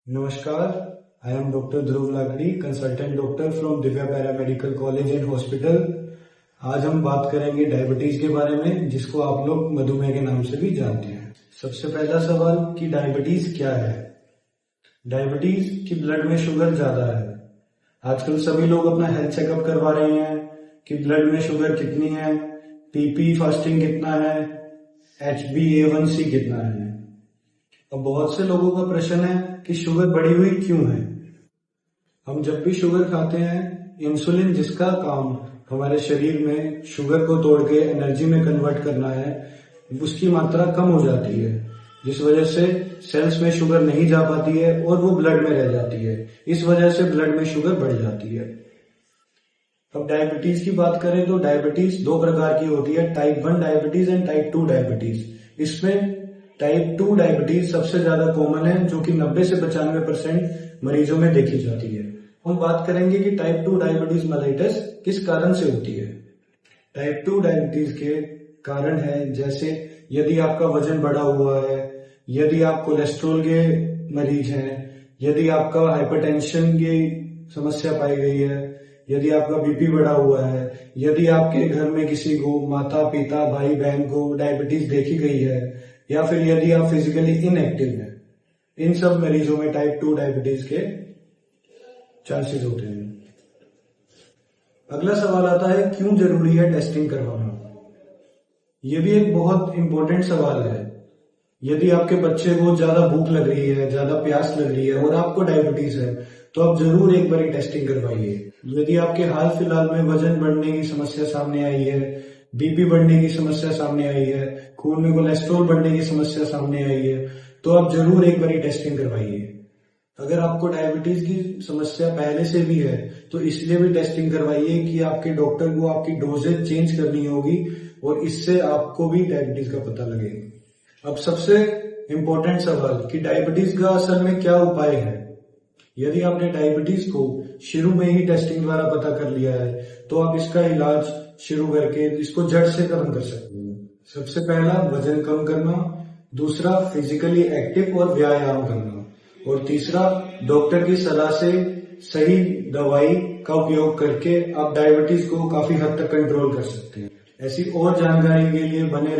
नमस्कार, I am doctor Dhruv Lakdi, consultant doctor from Divya paramedical college and hospital. आज हम बात करेंगे डायबिटीज के बारे में, जिसको आप लोग मधुमेह के नाम से भी जानते हैं। सबसे पहला सवाल कि डायबिटीज क्या है। डायबिटीज की ब्लड में शुगर ज्यादा है। आजकल सभी लोग अपना हेल्थ चेकअप करवा रहे हैं कि ब्लड में शुगर कितनी है, पीपी फास्टिंग कितना है, HbA1c कितना है। अब बहुत से लोगों का प्रश्न है कि शुगर बढ़ी हुई क्यों है। हम जब भी शुगर खाते हैं, इंसुलिन जिसका काम हमारे शरीर में शुगर को तोड़ के एनर्जी में कन्वर्ट करना है, उसकी मात्रा कम हो जाती है, जिस वजह से सेल्स में शुगर नहीं जा पाती है और वो ब्लड में रह जाती है। इस वजह से ब्लड में शुगर बढ़ जाती है। अब डायबिटीज की बात करें तो डायबिटीज दो प्रकार की होती है, type 1 diabetes and type 2 diabetes. इसमें टाइप 2 डायबिटीज सबसे ज्यादा कॉमन है, जो कि 90 से 95% मरीजों में देखी जाती है। हम बात करेंगे कि टाइप 2 डायबिटीज मेलाइटस किस कारण से होती है। टाइप 2 डायबिटीज के कारण है, जैसे यदि आपका वजन बढ़ा हुआ है, यदि आप कोलेस्ट्रॉल के मरीज हैं, यदि आपका हाइपरटेंशन की समस्या पाई गई है, यदि आपका बीपी बढ़ा हुआ है, यदि आपके घर में किसी को, माता पिता भाई बहन को डायबिटीज देखी गई है, या फिर यदि आप फिजिकली इनएक्टिव हैं, इन सब मरीजों में टाइप 2 डायबिटीज के चांसेस होते हैं। अगला सवाल आता है, क्यों जरूरी है टेस्टिंग करवाना। यह भी एक बहुत इंपॉर्टेंट सवाल है। यदि आपके बच्चे को ज्यादा भूख लग रही है, ज्यादा प्यास लग रही है और आपको डायबिटीज है, तो आप जरूर एक बार टेस्टिंग करवाइए। यदि आपके हाल फिलहाल में वजन बढ़ने की समस्या सामने आई है, बीपी बढ़ने की समस्या सामने आई है, खून में कोलेस्ट्रॉल बढ़ने की समस्या सामने आई है, तो आप जरूर एक बार टेस्टिंग करवाइए। अगर आपको डायबिटीज की समस्या पहले से भी है, तो इसलिए भी टेस्टिंग करवाइए कि आपके डॉक्टर को आपकी डोजेज चेंज करनी होगी और इससे आपको भी डायबिटीज का पता लगे। अब सबसे इंपॉर्टेंट सवाल कि डायबिटीज का असल में क्या उपाय है। यदि आपने डायबिटीज को शुरू में ही टेस्टिंग द्वारा पता कर लिया है, तो आप इसका इलाज शुरू करके इसको जड़ से कम कर सकते हैं। सबसे पहला, वजन कम करना। दूसरा, फिजिकली एक्टिव और व्यायाम करना। और तीसरा, डॉक्टर की सलाह से सही दवाई का उपयोग करके आप डायबिटीज को काफी हद तक कंट्रोल कर सकते हैं। ऐसी और जानकारी के लिए बने